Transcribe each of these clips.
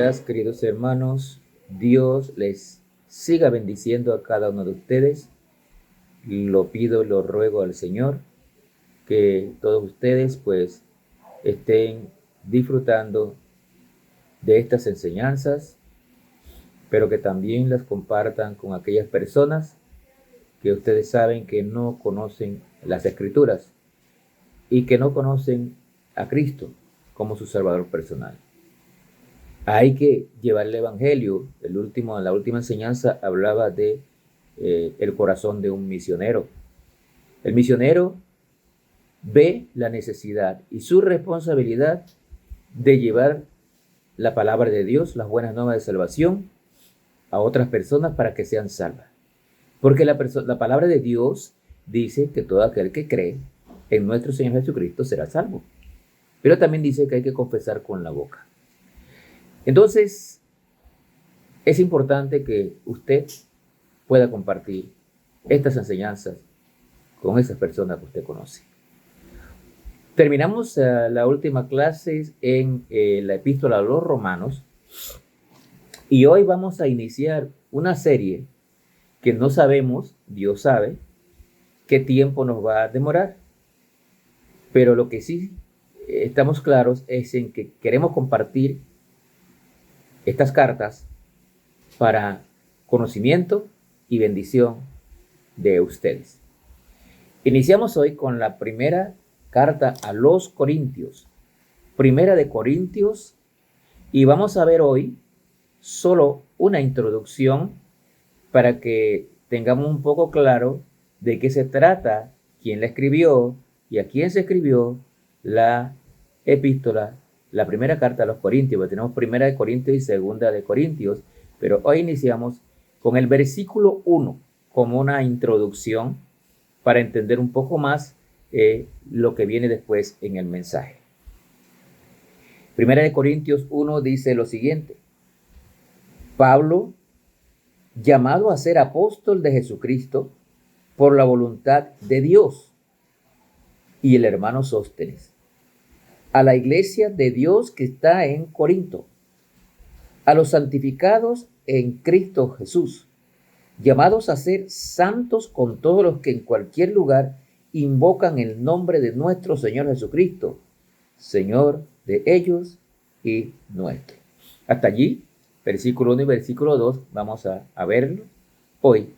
días, queridos hermanos. Dios les siga bendiciendo a cada uno de ustedes. Lo pido y lo ruego al Señor que todos ustedes pues estén disfrutando de estas enseñanzas, pero que también las compartan con aquellas personas que ustedes saben que no conocen las Escrituras y que no conocen a Cristo como su Salvador personal. Hay que llevar el Evangelio. La última enseñanza hablaba de el corazón de un misionero. El misionero ve la necesidad y su responsabilidad de llevar la palabra de Dios, las buenas nuevas de salvación, a otras personas para que sean salvas. Porque la palabra de Dios dice que todo aquel que cree en nuestro Señor Jesucristo será salvo. Pero también dice que hay que confesar con la boca. Entonces, es importante que usted pueda compartir estas enseñanzas con esas personas que usted conoce. Terminamos la última clase en la epístola a los Romanos y hoy vamos a iniciar una serie que no sabemos, Dios sabe, qué tiempo nos va a demorar. Pero lo que sí estamos claros es en que queremos compartir estas cartas para conocimiento y bendición de ustedes. Iniciamos hoy con la primera carta a los Corintios, Primera de Corintios, y vamos a ver hoy solo una introducción para que tengamos un poco claro de qué se trata, quién la escribió y a quién se escribió la epístola, la primera carta a los Corintios, porque tenemos Primera de Corintios y Segunda de Corintios, pero hoy iniciamos con el versículo 1 como una introducción para entender un poco más lo que viene después en el mensaje. Primera de Corintios 1 dice lo siguiente: Pablo, llamado a ser apóstol de Jesucristo por la voluntad de Dios, y el hermano Sóstenes, a la iglesia de Dios que está en Corinto, a los santificados en Cristo Jesús, llamados a ser santos con todos los que en cualquier lugar invocan el nombre de nuestro Señor Jesucristo, Señor de ellos y nuestro. Hasta allí, versículo 1 y versículo 2, vamos a verlo hoy,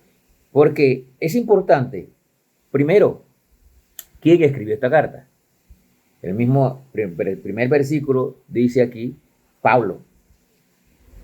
porque es importante, primero, ¿quién escribió esta carta? El primer versículo dice aquí, Pablo.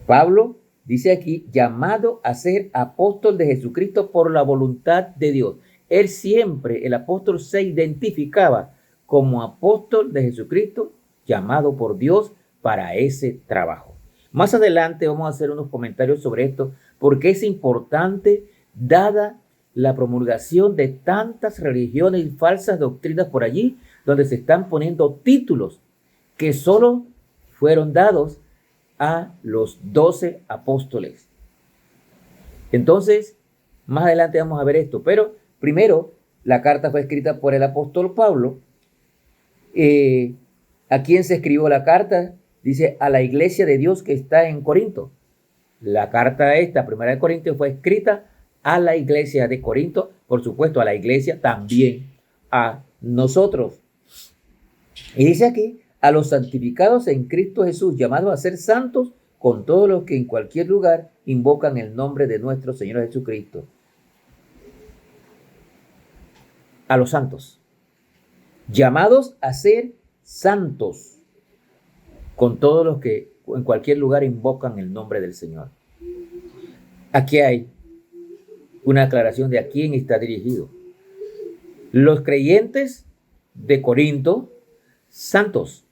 Pablo dice aquí, llamado a ser apóstol de Jesucristo por la voluntad de Dios. Él siempre, el apóstol, se identificaba como apóstol de Jesucristo, llamado por Dios para ese trabajo. Más adelante vamos a hacer unos comentarios sobre esto, porque es importante, dada la promulgación de tantas religiones y falsas doctrinas por allí, donde se están poniendo títulos que solo fueron dados a los 12 apóstoles. Entonces, más adelante vamos a ver esto, pero primero, la carta fue escrita por el apóstol Pablo. ¿A quién se escribió la carta? Dice, a la iglesia de Dios que está en Corinto. La carta esta, Primera de Corintios, fue escrita a la iglesia de Corinto, por supuesto a la iglesia, también a nosotros. Y dice aquí, a los santificados en Cristo Jesús, llamados a ser santos con todos los que en cualquier lugar invocan el nombre de nuestro Señor Jesucristo. A los santos, llamados a ser santos con todos los que en cualquier lugar invocan el nombre del Señor. Aquí hay una aclaración de a quién está dirigido. Los creyentes de Corinto, santos.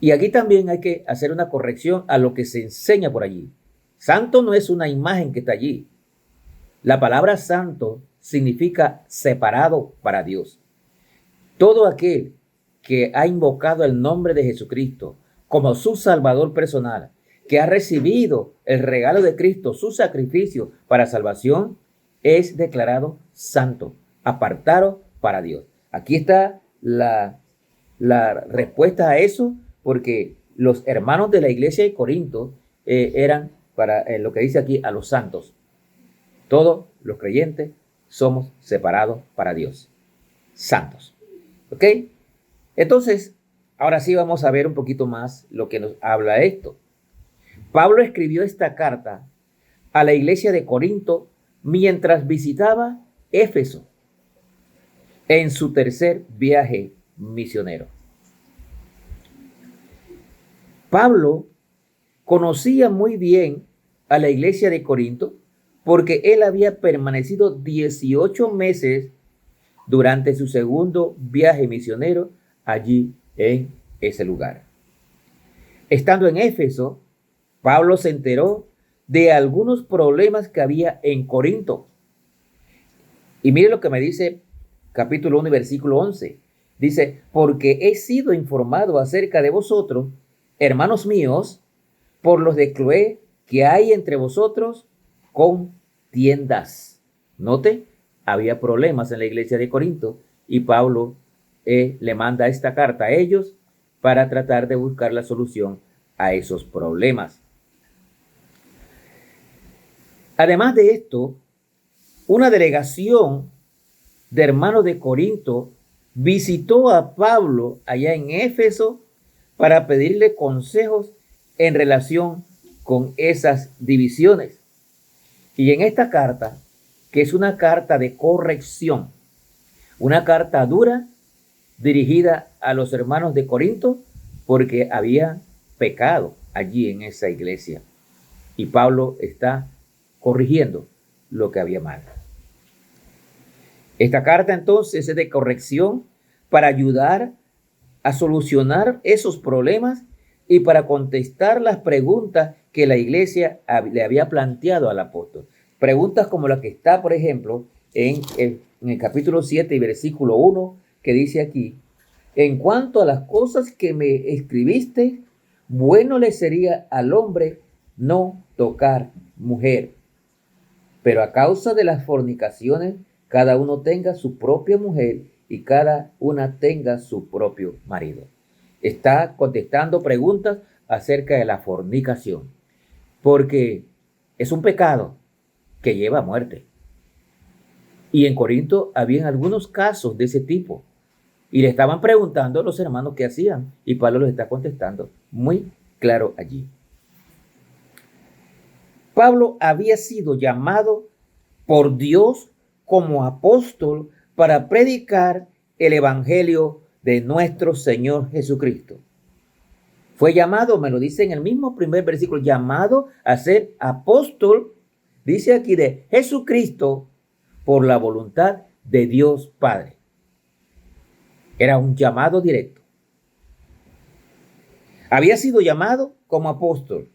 Y aquí también hay que hacer una corrección a lo que se enseña por allí. Santo no es una imagen que está allí. La palabra santo significa separado para Dios. Todo aquel que ha invocado el nombre de Jesucristo como su Salvador personal, que ha recibido el regalo de Cristo, su sacrificio para salvación, es declarado santo, apartado para Dios. Aquí está la respuesta a eso, porque los hermanos de la iglesia de Corinto eran para lo que dice aquí, a los santos. Todos los creyentes somos separados para Dios. Santos. ¿Ok? Entonces, ahora sí vamos a ver un poquito más lo que nos habla esto. Pablo escribió esta carta a la iglesia de Corinto mientras visitaba Éfeso en su tercer viaje misionero. Pablo conocía muy bien a la iglesia de Corinto porque él había permanecido 18 meses durante su segundo viaje misionero allí en ese lugar. Estando en Éfeso, Pablo se enteró de algunos problemas que había en Corinto. Y mire lo que me dice capítulo 1 y versículo 11. Dice, porque he sido informado acerca de vosotros, hermanos míos, por los de Cloé, que hay entre vosotros contiendas. Note, había problemas en la iglesia de Corinto y Pablo le manda esta carta a ellos para tratar de buscar la solución a esos problemas. Además de esto, una delegación de hermanos de Corinto visitó a Pablo allá en Éfeso para pedirle consejos en relación con esas divisiones. Y en esta carta, que es una carta de corrección, una carta dura dirigida a los hermanos de Corinto porque había pecado allí en esa iglesia. Y Pablo está corrigiendo lo que había mal. Esta carta entonces es de corrección para ayudar a solucionar esos problemas y para contestar las preguntas que la iglesia le había planteado al apóstol. Preguntas como la que está, por ejemplo, en el capítulo 7 y versículo 1, que dice aquí, en cuanto a las cosas que me escribiste, bueno le sería al hombre no tocar mujer. Pero a causa de las fornicaciones, cada uno tenga su propia mujer y cada una tenga su propio marido. Está contestando preguntas acerca de la fornicación, porque es un pecado que lleva a muerte. Y en Corinto habían algunos casos de ese tipo. Y le estaban preguntando a los hermanos qué hacían. Y Pablo los está contestando muy claro allí. Pablo había sido llamado por Dios como apóstol para predicar el evangelio de nuestro Señor Jesucristo. Fue llamado, me lo dice en el mismo primer versículo, llamado a ser apóstol, dice aquí, de Jesucristo por la voluntad de Dios Padre. Era un llamado directo. Había sido llamado como apóstol.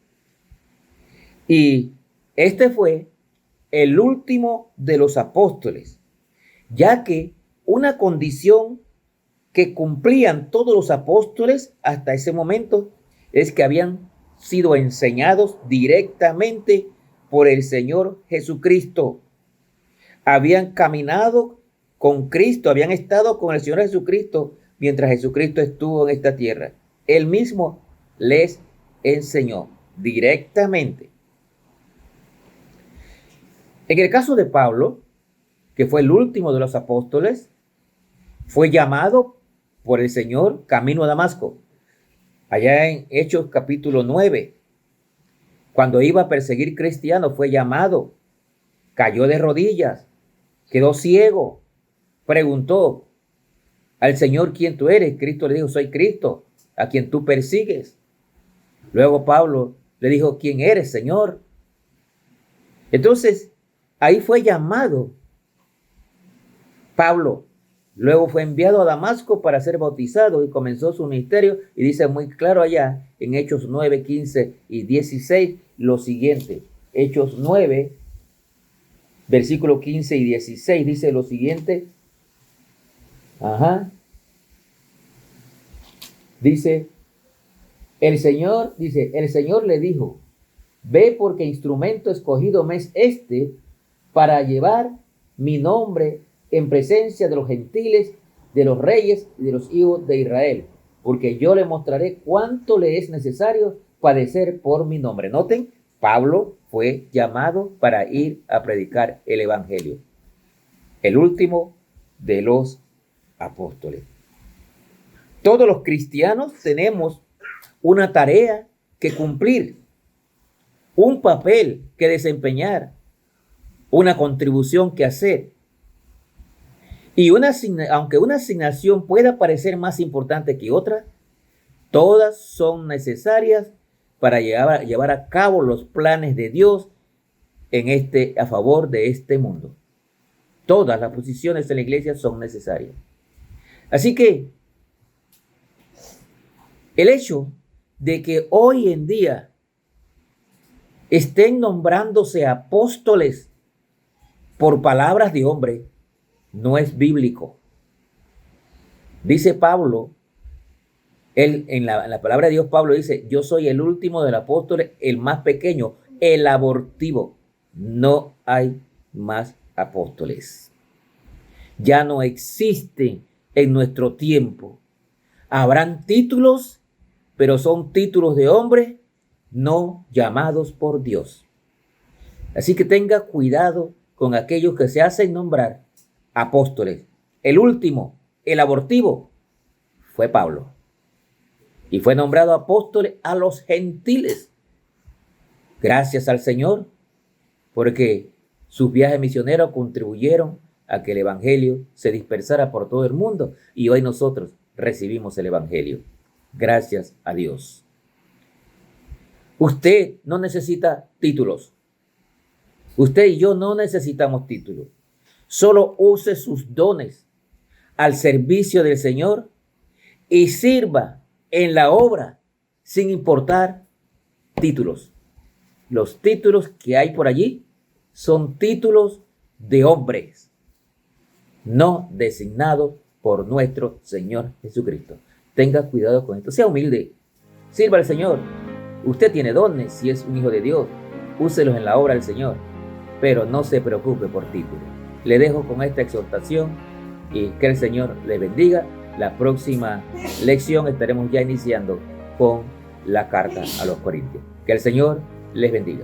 Y este fue el último de los apóstoles, ya que una condición que cumplían todos los apóstoles hasta ese momento es que habían sido enseñados directamente por el Señor Jesucristo. Habían caminado con Cristo, habían estado con el Señor Jesucristo mientras Jesucristo estuvo en esta tierra. Él mismo les enseñó directamente. En el caso de Pablo, que fue el último de los apóstoles, fue llamado por el Señor camino a Damasco. Allá en Hechos capítulo 9, cuando iba a perseguir cristianos, fue llamado, cayó de rodillas, quedó ciego, preguntó al Señor quién tú eres. Cristo le dijo, soy Cristo, a quien tú persigues. Luego Pablo le dijo, ¿quién eres, Señor? Entonces, ahí fue llamado Pablo. Luego fue enviado a Damasco para ser bautizado y comenzó su ministerio. Y dice muy claro allá en Hechos 9, 15 y 16 lo siguiente. Hechos 9, versículo 15 y 16 dice lo siguiente. Dice, el Señor le dijo, ve porque instrumento escogido me es este para llevar mi nombre en presencia de los gentiles, de los reyes y de los hijos de Israel, porque yo le mostraré cuánto le es necesario padecer por mi nombre. Noten, Pablo fue llamado para ir a predicar el evangelio, el último de los apóstoles. Todos los cristianos tenemos una tarea que cumplir, un papel que desempeñar, una contribución que hacer. Y aunque una asignación pueda parecer más importante que otra, todas son necesarias para llevar a cabo los planes de Dios a favor de este mundo. Todas las posiciones en la iglesia son necesarias. Así que el hecho de que hoy en día estén nombrándose apóstoles por palabras de hombre no es bíblico. Dice Pablo, en la palabra de Dios, Pablo dice: yo soy el último del apóstol, el más pequeño, el abortivo. No hay más apóstoles. Ya no existen en nuestro tiempo. Habrán títulos, pero son títulos de hombre, no llamados por Dios. Así que tenga cuidado con aquellos que se hacen nombrar apóstoles. El último, el abortivo, fue Pablo. Y fue nombrado apóstol a los gentiles. Gracias al Señor, porque sus viajes misioneros contribuyeron a que el evangelio se dispersara por todo el mundo. Y hoy nosotros recibimos el evangelio. Gracias a Dios. Usted no necesita títulos. Usted y yo no necesitamos títulos. Solo use sus dones al servicio del Señor y sirva en la obra sin importar títulos. Los títulos que hay por allí son títulos de hombres, no designados por nuestro Señor Jesucristo. Tenga cuidado con esto. Sea humilde. Sirva al Señor. Usted tiene dones si es un hijo de Dios. Úselos en la obra del Señor. Pero no se preocupe por títulos. Le dejo con esta exhortación y que el Señor le bendiga. La próxima lección estaremos ya iniciando con la carta a los Corintios. Que el Señor les bendiga.